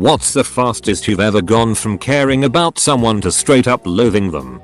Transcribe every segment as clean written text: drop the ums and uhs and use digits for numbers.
What's the fastest you've ever gone from caring about someone to straight up loathing them?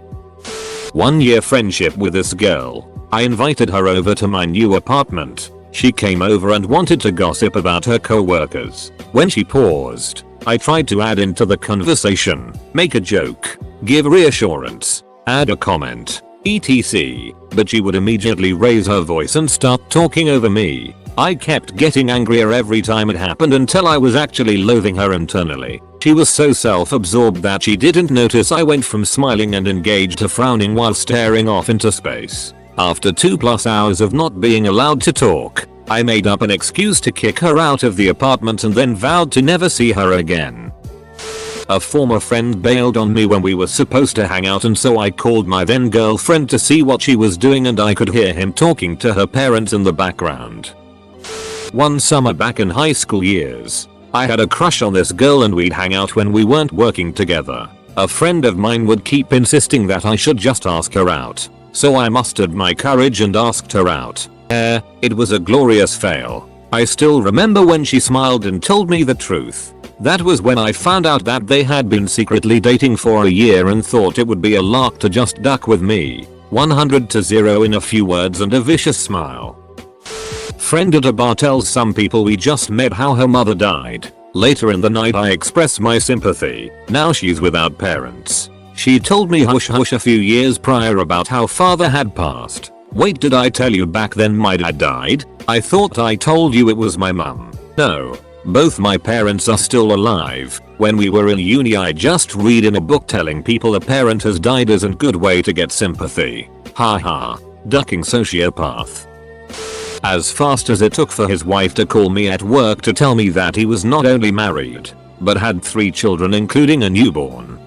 1 year friendship with this girl. I invited her over to my new apartment. She came over and wanted to gossip about her co-workers. When she paused, I tried to add into the conversation, make a joke, give reassurance, add a comment, etc. But she would immediately raise her voice and start talking over me. I kept getting angrier every time it happened until I was actually loathing her internally. She was so self-absorbed that she didn't notice I went from smiling and engaged to frowning while staring off into space. After 2+ hours of not being allowed to talk, I made up an excuse to kick her out of the apartment and then vowed to never see her again. A former friend bailed on me when we were supposed to hang out, and so I called my then girlfriend to see what she was doing, and I could hear him talking to her parents in the background. One summer back in high school years, I had a crush on this girl and we'd hang out when we weren't working together. A friend of mine would keep insisting that I should just ask her out. So I mustered my courage and asked her out. It was a glorious fail. I still remember when she smiled and told me the truth. That was when I found out that they had been secretly dating for a year and thought it would be a lark to just duck with me. 100-0 in a few words and a vicious smile. Friend at a bar tells some people we just met how her mother died. Later in the night I express my sympathy. Now she's without parents. She told me hush hush a few years prior about how father had passed. Wait, did I tell you back then my dad died? I thought I told you it was my mum. No. Both my parents are still alive. When we were in uni I just read in a book telling people a parent has died isn't a good way to get sympathy. Haha. Ducking sociopath. As fast as it took for his wife to call me at work to tell me that he was not only married, but had 3 children including a newborn.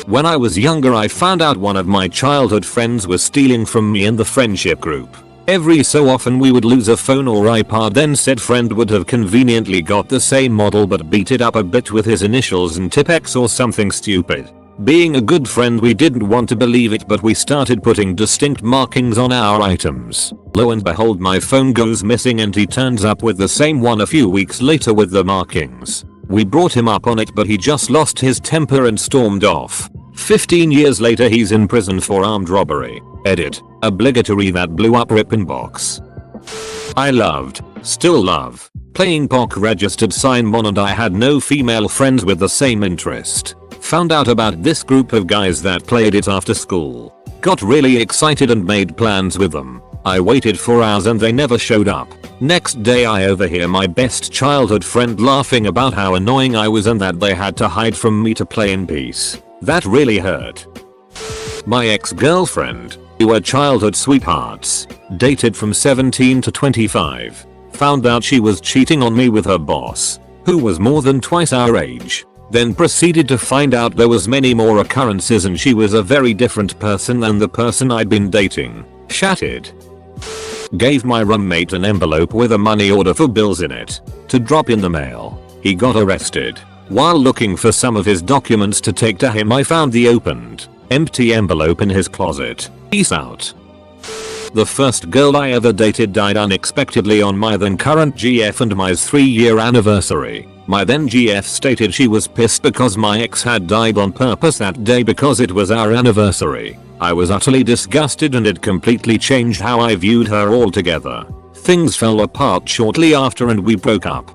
When I was younger I found out one of my childhood friends was stealing from me in the friendship group. Every so often we would lose a phone or iPad, then said friend would have conveniently got the same model but beat it up a bit with his initials and Tipex or something stupid. Being a good friend we didn't want to believe it, but we started putting distinct markings on our items. Lo and behold, my phone goes missing and he turns up with the same one a few weeks later with the markings. We brought him up on it but he just lost his temper and stormed off. 15 years later he's in prison for armed robbery. Edit. Obligatory that blew up rip inbox. I loved, still love, playing POC registered sign mon, and I had no female friends with the same interest. Found out about this group of guys that played it after school. Got really excited and made plans with them. I waited for hours and they never showed up. Next day I overhear my best childhood friend laughing about how annoying I was and that they had to hide from me to play in peace. That really hurt. My ex-girlfriend, we were childhood sweethearts, dated from 17 to 25. Found out she was cheating on me with her boss, who was more than twice our age. Then proceeded to find out there was many more occurrences and she was a very different person than the person I'd been dating. Shattered. Gave my roommate an envelope with a money order for bills in it to drop in the mail. He got arrested. While looking for some of his documents to take to him I found the opened, empty envelope in his closet. Peace out. The first girl I ever dated died unexpectedly on my then current GF and my 3-year anniversary. My then GF stated she was pissed because my ex had died on purpose that day because it was our anniversary. I was utterly disgusted and it completely changed how I viewed her altogether. Things fell apart shortly after and we broke up.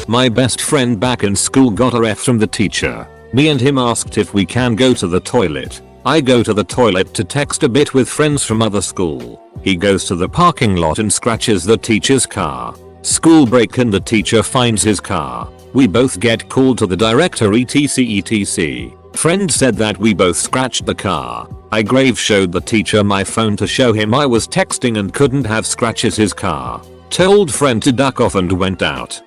My best friend back in school got a F from the teacher. Me and him asked if we can go to the toilet. I go to the toilet to text a bit with friends from other school. He goes to the parking lot and scratches the teacher's car. School break and the teacher finds his car. We both get called to the director etc. Friend said that we both scratched the car. I grave showed the teacher my phone to show him I was texting and couldn't have scratches his car. Told friend to duck off and went out.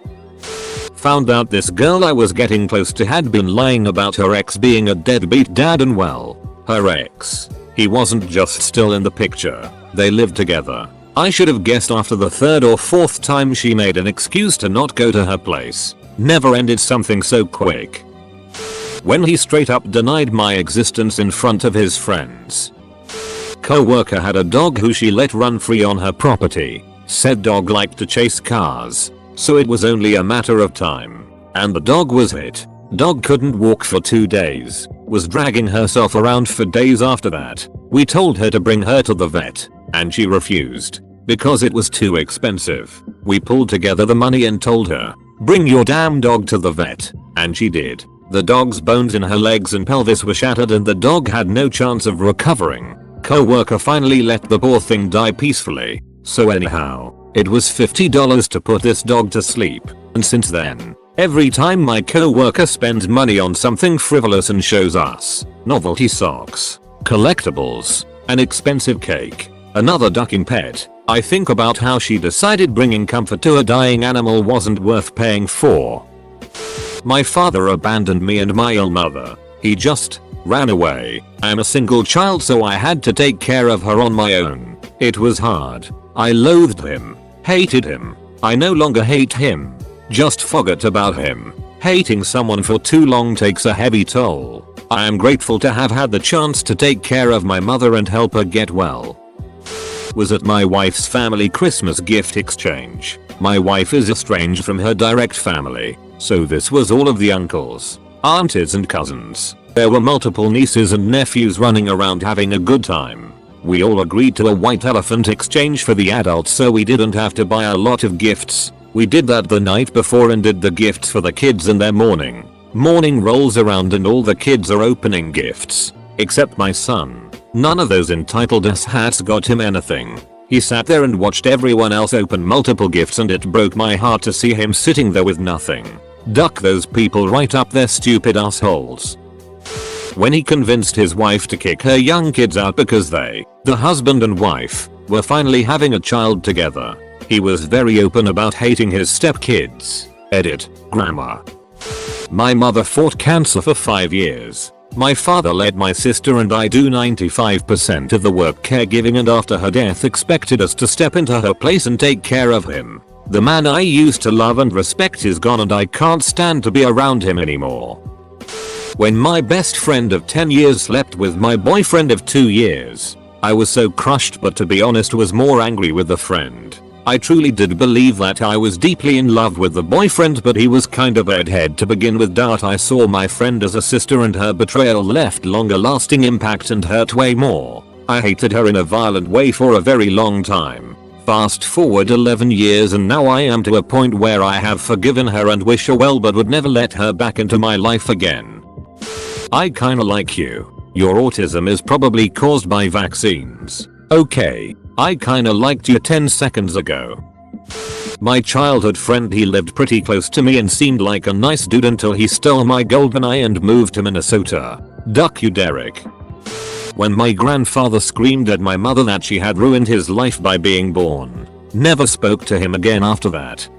Found out this girl I was getting close to had been lying about her ex being a deadbeat dad, and well, her ex, he wasn't just still in the picture, they lived together. I should have guessed after the 3rd or 4th time she made an excuse to not go to her place. Never ended something so quick. When he straight up denied my existence in front of his friends. Co-worker had a dog who she let run free on her property. Said dog liked to chase cars, so it was only a matter of time. and the dog was hit. Dog couldn't walk for 2 days, was dragging herself around for days after that. We told her to bring her to the vet, and she refused, because it was too expensive. We pulled together the money and told her, bring your damn dog to the vet, and she did. The dog's bones in her legs and pelvis were shattered and the dog had no chance of recovering. Co-worker finally let the poor thing die peacefully. So anyhow, it was $50 to put this dog to sleep, and since then, every time my co-worker spends money on something frivolous and shows us novelty socks, collectibles, an expensive cake, another ducking pet, I think about how she decided bringing comfort to a dying animal wasn't worth paying for. My father abandoned me and my ill mother. He just ran away. I'm a single child, so I had to take care of her on my own. It was hard. I loathed him, hated him. I no longer hate him. Just forget about him. Hating someone for too long takes a heavy toll. I am grateful to have had the chance to take care of my mother and help her get well. Was at my wife's family Christmas gift exchange. My wife is estranged from her direct family, so this was all of the uncles, aunties and cousins. There were multiple nieces and nephews running around having a good time. We all agreed to a white elephant exchange for the adults so we didn't have to buy a lot of gifts. We did that the night before and did the gifts for the kids in their morning. Morning rolls around and all the kids are opening gifts, except my son. None of those entitled asshats got him anything. He sat there and watched everyone else open multiple gifts and it broke my heart to see him sitting there with nothing. Duck those people right up their stupid assholes. When he convinced his wife to kick her young kids out because they, the husband and wife, were finally having a child together, he was very open about hating his stepkids. Edit, grammar. My mother fought cancer for 5 years. My father let my sister and I do 95% of the work caregiving and after her death expected us to step into her place and take care of him. The man I used to love and respect is gone and I can't stand to be around him anymore. When my best friend of 10 years slept with my boyfriend of 2 years, I was so crushed, but to be honest was more angry with the friend. I truly did believe that I was deeply in love with the boyfriend, but he was kind of bedhead to begin with. I saw my friend as a sister and her betrayal left longer lasting impact and hurt way more. I hated her in a violent way for a very long time. Fast forward 11 years and now I am to a point where I have forgiven her and wish her well but would never let her back into my life again. I kinda like you. Your autism is probably caused by vaccines. Okay, I kinda liked you 10 seconds ago. My childhood friend, he lived pretty close to me and seemed like a nice dude until he stole my GoldenEye and moved to Minnesota. Duck you, Derek. When my grandfather screamed at my mother that she had ruined his life by being born. Never spoke to him again after that.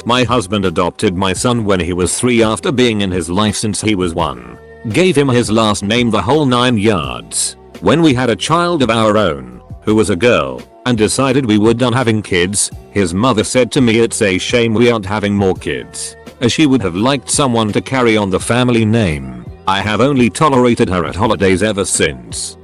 My husband adopted my son when he was 3 after being in his life since he was 1. Gave him his last name, the whole 9 yards. When we had a child of our own, who was a girl, and decided we were done having kids, his mother said to me it's a shame we aren't having more kids, as she would have liked someone to carry on the family name. I have only tolerated her at holidays ever since.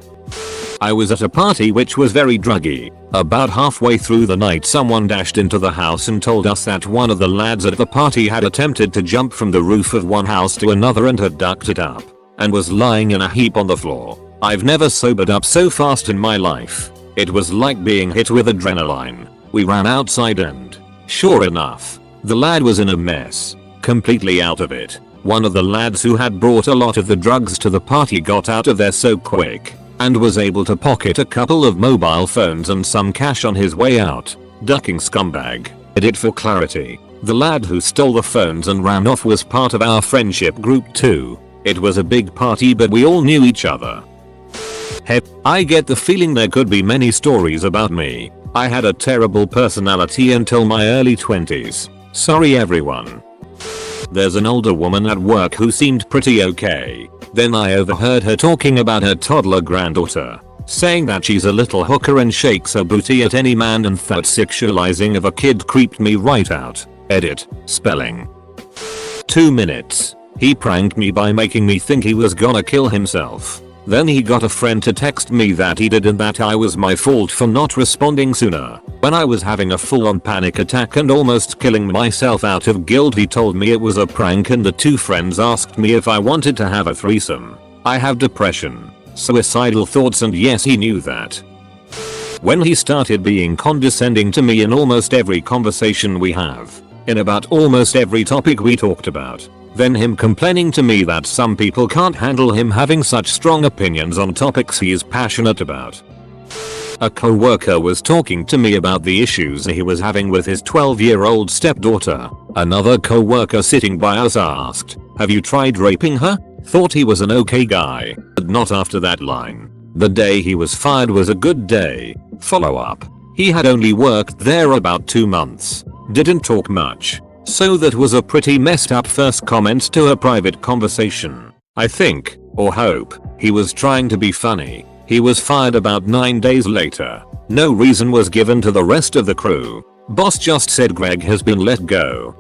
I was at a party which was very druggy. About halfway through the night someone dashed into the house and told us that one of the lads at the party had attempted to jump from the roof of one house to another and had ducked it up, and was lying in a heap on the floor. I've never sobered up so fast in my life. It was like being hit with adrenaline. We ran outside and, sure enough, the lad was in a mess. Completely out of it. One of the lads who had brought a lot of the drugs to the party got out of there so quick, and was able to pocket a couple of mobile phones and some cash on his way out. Ducking scumbag. Edit for clarity. The lad who stole the phones and ran off was part of our friendship group too. It was a big party but we all knew each other. Heck, I get the feeling there could be many stories about me. I had a terrible personality until my early 20s. Sorry everyone. There's an older woman at work who seemed pretty okay. Then I overheard her talking about her toddler granddaughter, saying that she's a little hooker and shakes her booty at any man, and that sexualizing of a kid creeped me right out. Edit, spelling. 2 minutes. He pranked me by making me think he was gonna kill himself. Then he got a friend to text me that he did and that I was my fault for not responding sooner. When I was having a full-on panic attack and almost killing myself out of guilt, he told me it was a prank and the two friends asked me if I wanted to have a threesome. I have depression, suicidal thoughts, and yes, he knew that. When he started being condescending to me in almost every conversation we have, in about almost every topic we talked about. Then him complaining to me that some people can't handle him having such strong opinions on topics he is passionate about. A co-worker was talking to me about the issues he was having with his 12-year-old stepdaughter. Another co-worker sitting by us asked, "Have you tried raping her?" Thought he was an okay guy, but not after that line. The day he was fired was a good day. Follow up. He had only worked there about 2 months. Didn't talk much. So that was a pretty messed up first comment to a private conversation. I think, or hope, he was trying to be funny. He was fired about 9 days later. No reason was given to the rest of the crew. Boss just said Greg has been let go.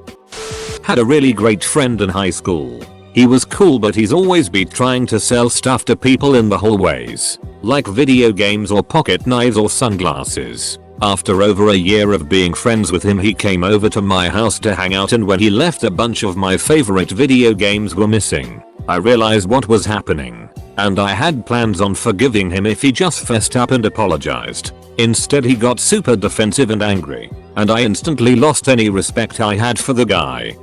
Had a really great friend in high school. He was cool, but he's always been trying to sell stuff to people in the hallways, like video games or pocket knives or sunglasses. After over a year of being friends with him, he came over to my house to hang out, and when he left, a bunch of my favorite video games were missing. I realized what was happening, and I had plans on forgiving him if he just fessed up and apologized. Instead, he got super defensive and angry, and I instantly lost any respect I had for the guy.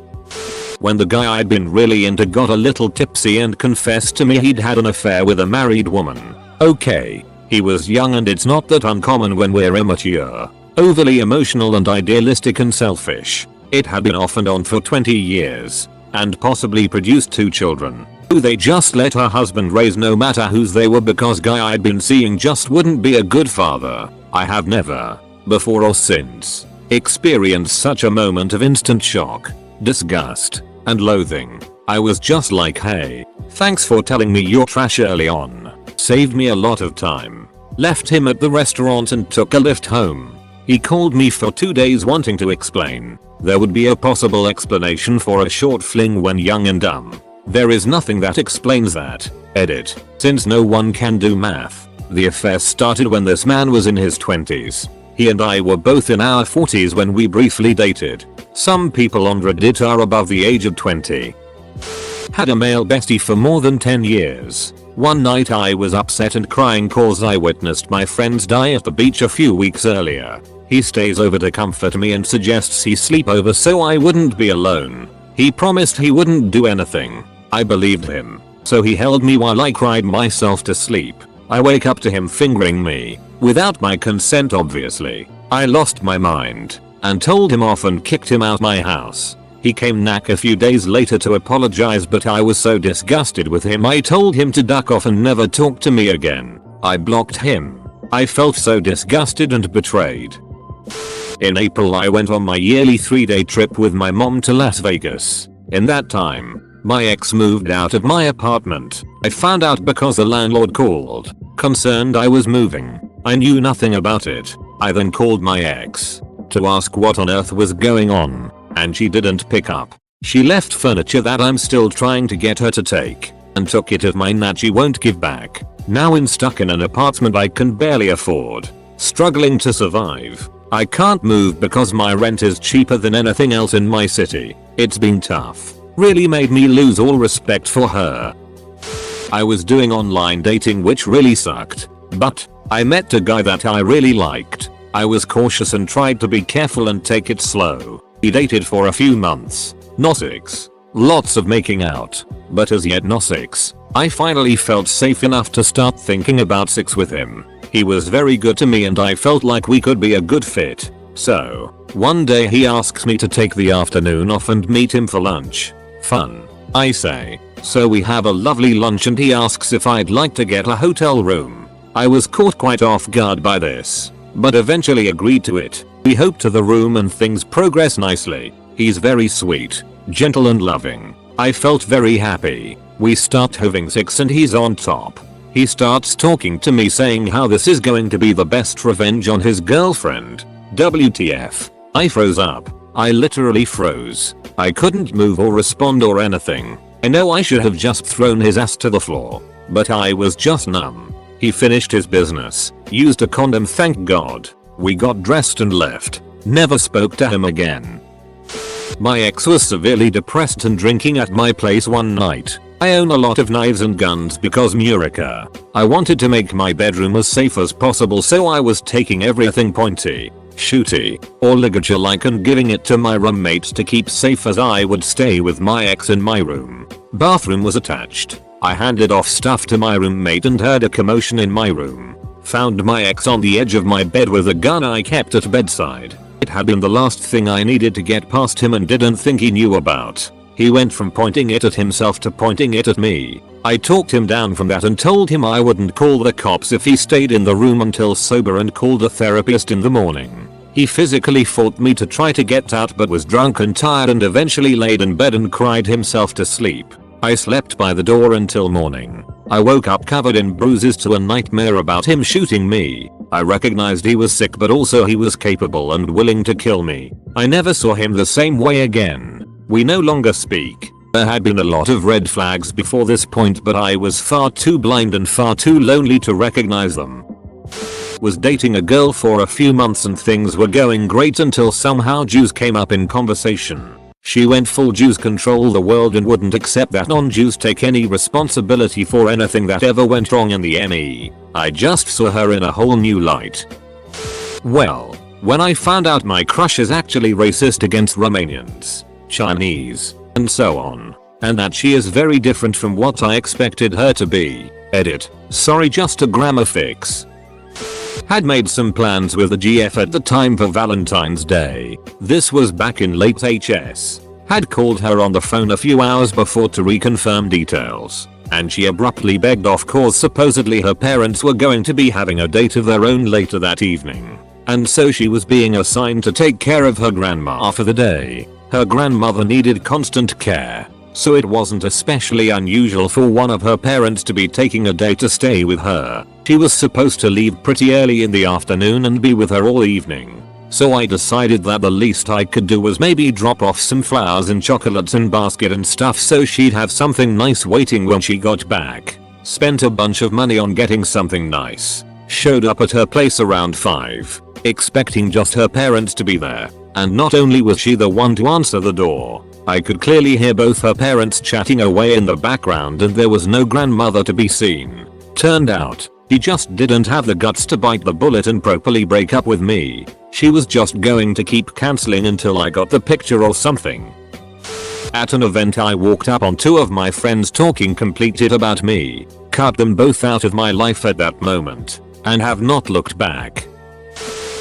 When the guy I'd been really into got a little tipsy and confessed to me he'd had an affair with a married woman. Okay. He was young, and it's not that uncommon when we're immature, overly emotional and idealistic and selfish. It had been off and on for 20 years, and possibly produced 2 children, who they just let her husband raise no matter whose they were, because guy I'd been seeing just wouldn't be a good father. I have never, before or since, experienced such a moment of instant shock, disgust, and loathing. I was just like, hey, thanks for telling me your trash early on. Saved me a lot of time. Left him at the restaurant and took a lift home. He called me for 2 days wanting to explain. There would be a possible explanation for a short fling when young and dumb. There is nothing that explains that. Edit. Since no one can do math, the affair started when this man was in his 20s. He and I were both in our 40s when we briefly dated. Some people on Reddit are above the age of 20. Had a male bestie for more than 10 years. One night I was upset and crying cause I witnessed my friends die at the beach a few weeks earlier. He stays over to comfort me and suggests he sleep over so I wouldn't be alone. He promised he wouldn't do anything. I believed him. So he held me while I cried myself to sleep. I wake up to him fingering me, without my consent obviously. I lost my mind, and told him off and kicked him out my house. He came back a few days later to apologize, but I was so disgusted with him I told him to duck off and never talk to me again. I blocked him. I felt so disgusted and betrayed. In April I went on my yearly 3-day trip with my mom to Las Vegas. In that time, my ex moved out of my apartment. I found out because the landlord called, concerned I was moving. I knew nothing about it. I then called my ex to ask what on earth was going on, and she didn't pick up. She left furniture that I'm still trying to get her to take, and took it of mine that she won't give back. Now I'm stuck in an apartment I can barely afford, struggling to survive. I can't move because my rent is cheaper than anything else in my city. It's been tough. Really made me lose all respect for her. I was doing online dating, which really sucked, but I met a guy that I really liked. I was cautious and tried to be careful and take it slow. We dated for a few months. No sex. Lots of making out, but as yet no sex. I finally felt safe enough to start thinking about sex with him. He was very good to me and I felt like we could be a good fit. So, one day he asks me to take the afternoon off and meet him for lunch. Fun, I say. So we have a lovely lunch and he asks if I'd like to get a hotel room. I was caught quite off guard by this, but eventually agreed to it. We hope to the room and things progress nicely. He's very sweet, gentle and loving. I felt very happy. We start having sex and he's on top. He starts talking to me saying how this is going to be the best revenge on his girlfriend. WTF. I froze up. I literally froze. I couldn't move or respond or anything. I know I should have just thrown his ass to the floor. but I was just numb. He finished his business, used a condom, thank God. We got dressed and left. Never spoke to him again. My ex was severely depressed and drinking at my place one night. I own a lot of knives and guns because Murica. I wanted to make my bedroom as safe as possible, so I was taking everything pointy, shooty, or ligature like and giving it to my roommates to keep safe as I would stay with my ex in my room. Bathroom was attached. I handed off stuff to my roommate and heard a commotion in my room. Found my ex on the edge of my bed with a gun I kept at bedside. It had been the last thing I needed to get past him and didn't think he knew about. He went from pointing it at himself to pointing it at me. I talked him down from that and told him I wouldn't call the cops if he stayed in the room until sober and called a therapist in the morning. He physically fought me to try to get out but was drunk and tired and eventually laid in bed and cried himself to sleep. I slept by the door until morning. I woke up covered in bruises to a nightmare about him shooting me. I recognized he was sick but also he was capable and willing to kill me. I never saw him the same way again. We no longer speak. There had been a lot of red flags before this point but I was far too blind and far too lonely to recognize them. Was dating a girl for a few months and things were going great until somehow Jews came up in conversation. She went full Jews control the world and wouldn't accept that non-Jews take any responsibility for anything that ever went wrong in the ME. I just saw her in a whole new light. Well, when I found out my crush is actually racist against Romanians, Chinese, and so on, and that she is very different from what I expected her to be. Edit. Sorry, just a grammar fix. Had made some plans with the GF at the time for Valentine's Day. This was back in late HS. Had called her on the phone a few hours before to reconfirm details, and she abruptly begged off cause supposedly her parents were going to be having a date of their own later that evening, and so she was being assigned to take care of her grandma for the day. Her grandmother needed constant care, so it wasn't especially unusual for one of her parents to be taking a day to stay with her. She was supposed to leave pretty early in the afternoon and be with her all evening. So I decided that the least I could do was maybe drop off some flowers and chocolates and basket and stuff so she'd have something nice waiting when she got back. Spent a bunch of money on getting something nice. Showed up at her place around 5, expecting just her parents to be there. And not only was she the one to answer the door, I could clearly hear both her parents chatting away in the background and there was no grandmother to be seen. Turned out, she just didn't have the guts to bite the bullet and properly break up with me. She was just going to keep cancelling until I got the picture or something. At an event I walked up on two of my friends talking complete shit about me, cut them both out of my life at that moment, and have not looked back.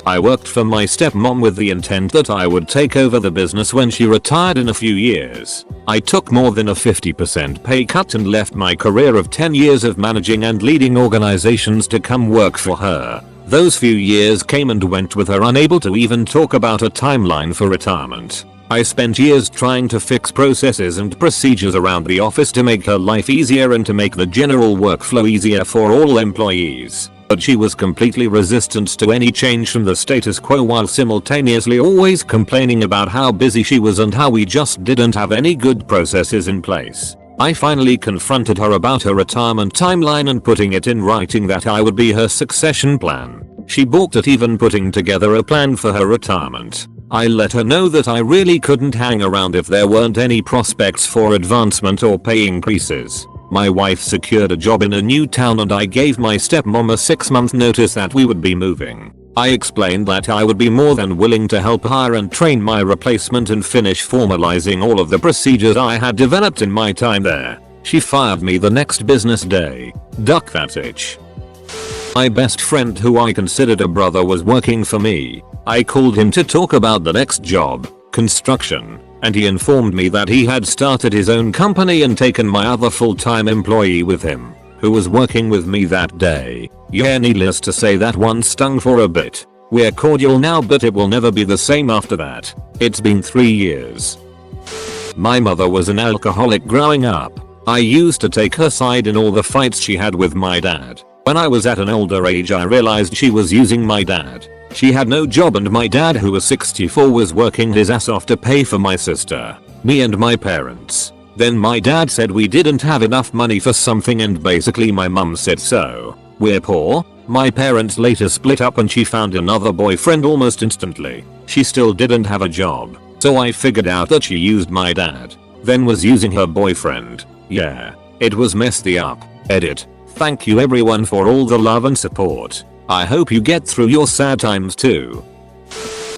I worked for my stepmom with the intent that I would take over the business when she retired in a few years. I took more than a 50% pay cut and left my career of 10 years of managing and leading organizations to come work for her. Those few years came and went with her unable to even talk about a timeline for retirement. I spent years trying to fix processes and procedures around the office to make her life easier and to make the general workflow easier for all employees. But she was completely resistant to any change from the status quo while simultaneously always complaining about how busy she was and how we just didn't have any good processes in place. I finally confronted her about her retirement timeline and putting it in writing that I would be her succession plan. She balked at even putting together a plan for her retirement. I let her know that I really couldn't hang around if there weren't any prospects for advancement or pay increases. My wife secured a job in a new town and I gave my stepmom a 6-month notice that we would be moving. I explained that I would be more than willing to help hire and train my replacement and finish formalizing all of the procedures I had developed in my time there. She fired me the next business day. Duck that itch. My best friend, who I considered a brother, was working for me. I called him to talk about the next job, construction, and he informed me that he had started his own company and taken my other full-time employee with him, who was working with me that day. Yeah, needless to say that one stung for a bit. We're cordial now, but it will never be the same after that. It's been 3 years. My mother was an alcoholic growing up. I used to take her side in all the fights she had with my dad. When I was at an older age I realized she was using my dad. She had no job and my dad, who was 64, was working his ass off to pay for my sister, me and my parents. Then my dad said we didn't have enough money for something and basically my mum said so. We're poor. My parents later split up and she found another boyfriend almost instantly. She still didn't have a job. So I figured out that she used my dad. Then was using her boyfriend. Yeah. It was messy up. Edit. Thank you everyone for all the love and support. I hope you get through your sad times too.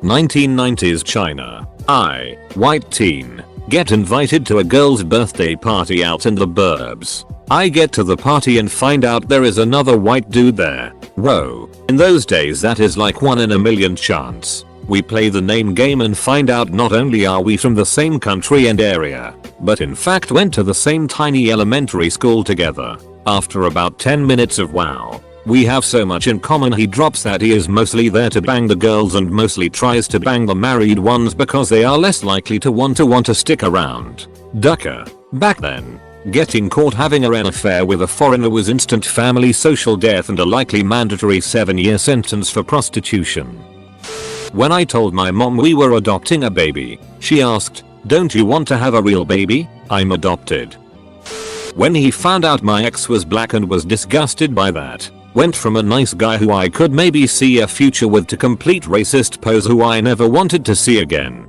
1990s China. I, white teen, get invited to a girl's birthday party out in the burbs. I get to the party and find out there is another white dude there. Whoa. In those days that is like 1 in a million chance. We play the name game and find out not only are we from the same country and area, but in fact went to the same tiny elementary school together. After about 10 minutes of wow, we have so much in common, he drops that he is mostly there to bang the girls and mostly tries to bang the married ones because they are less likely to want to stick around. Ducker. Back then, getting caught having an affair with a foreigner was instant family social death and a likely mandatory 7-year sentence for prostitution. When I told my mom we were adopting a baby, she asked, "Don't you want to have a real baby?" I'm adopted. When he found out my ex was black and was disgusted by that, went from a nice guy who I could maybe see a future with to complete racist pose who I never wanted to see again.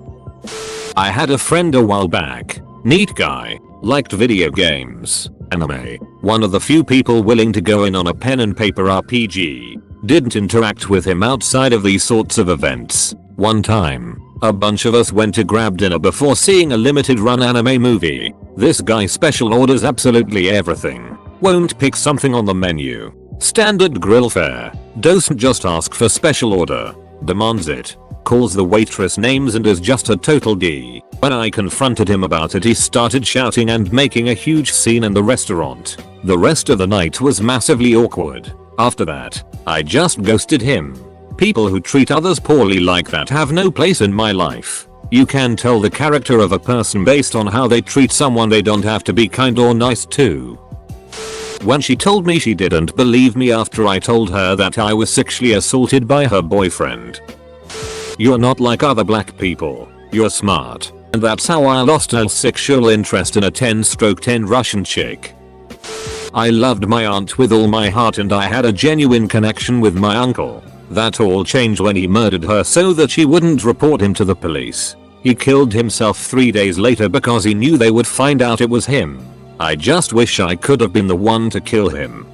I had a friend a while back, neat guy, liked video games, anime, one of the few people willing to go in on a pen and paper RPG, didn't interact with him outside of these sorts of events. One time, a bunch of us went to grab dinner before seeing a limited run anime movie. This guy special orders absolutely everything. Won't pick something on the menu. Standard grill fare. Doesn't just ask for special order. Demands it. Calls the waitress names and is just a total D. When I confronted him about it he started shouting and making a huge scene in the restaurant. The rest of the night was massively awkward. After that, I just ghosted him. People who treat others poorly like that have no place in my life. You can tell the character of a person based on how they treat someone. They don't have to be kind or nice too. When she told me she didn't believe me after I told her that I was sexually assaulted by her boyfriend. "You're not like other black people. You're smart." And that's how I lost all sexual interest in a 10/10 Russian chick. I loved my aunt with all my heart and I had a genuine connection with my uncle. That all changed when he murdered her so that she wouldn't report him to the police. He killed himself 3 days later because he knew they would find out it was him. I just wish I could have been the one to kill him.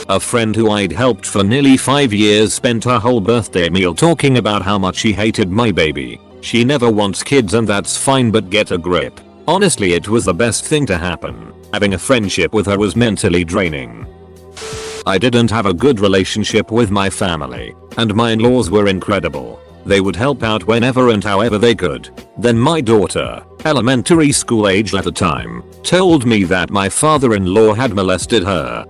A friend who I'd helped for nearly 5 years spent her whole birthday meal talking about how much she hated my baby. She never wants kids and that's fine, but get a grip. Honestly, it was the best thing to happen. Having a friendship with her was mentally draining. I didn't have a good relationship with my family, and my in-laws were incredible. They would help out whenever and however they could. Then my daughter, elementary school age at the time, told me that my father-in-law had molested her.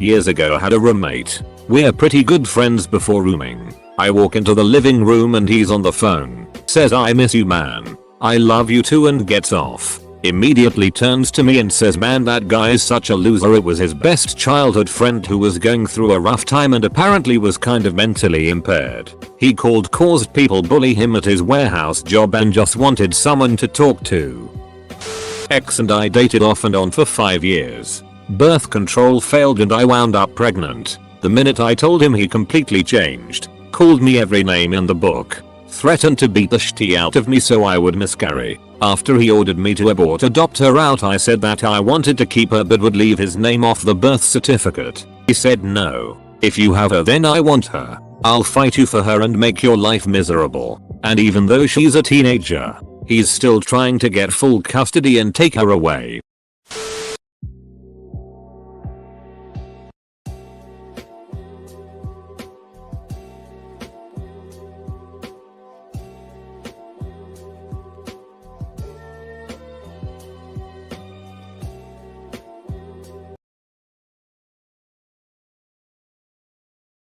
Years ago I had a roommate. We're pretty good friends before rooming. I walk into the living room and he's on the phone. Says, "I miss you, man. I love you too," and gets off. Immediately turns to me and says, "Man, that guy is such a loser." It was his best childhood friend who was going through a rough time and apparently was kind of mentally impaired. He caused people bully him at his warehouse job and just wanted someone to talk to. Ex and I dated off and on for 5 years. Birth control failed and I wound up pregnant. The minute I told him, he completely changed. Called me every name in the book. Threatened to beat the shit out of me so I would miscarry. After he ordered me to adopt her out, I said that I wanted to keep her but would leave his name off the birth certificate. He said, "No. If you have her, then I want her. I'll fight you for her and make your life miserable." And even though she's a teenager, he's still trying to get full custody and take her away.